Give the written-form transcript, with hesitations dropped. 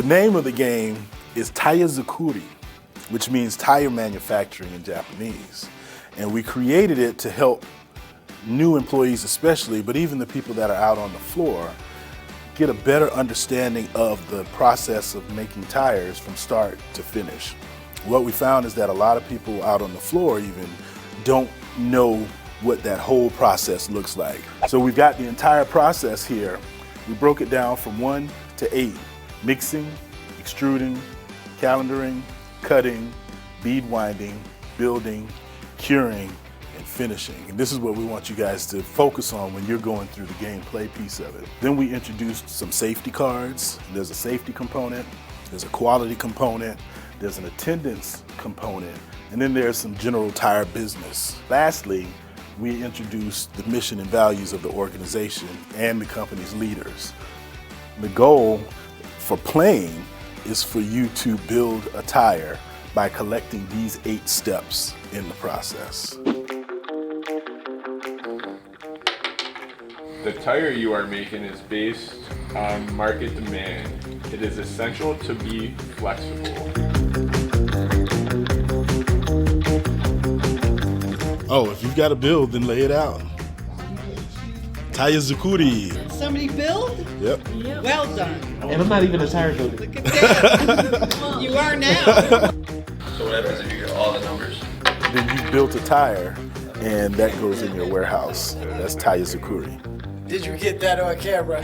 The name of the game is Tayazukuri, which means tire manufacturing in Japanese. And we created it to help new employees especially, but even the people that are out on the floor, get a better understanding of the process of making tires from start to finish. What we found is that a lot of people out on the floor even don't know what that whole process looks like. So we've got the entire process here. We broke it down from 1 to 8. Mixing, extruding, calendaring, cutting, bead winding, building, curing, and finishing. And this is what we want you guys to focus on when you're going through the gameplay piece of it. Then we introduced some safety cards. There's a safety component, there's a quality component, there's an attendance component, and then there's some general tire business. Lastly, we introduced the mission and values of the organization and the company's leaders. The goal for playing is for you to build a tire by collecting these 8 steps in the process. The tire you are making is based on market demand. It is essential to be flexible. Oh, if you've got a build, then lay it out. Tayazukuri. Somebody build? Yep. Well done. And I'm not even a tire builder. Look at that. You are now. So what happens if you get all the numbers? Then you built a tire, and that goes in your warehouse. That's Tayazukuri. Did you get that on camera?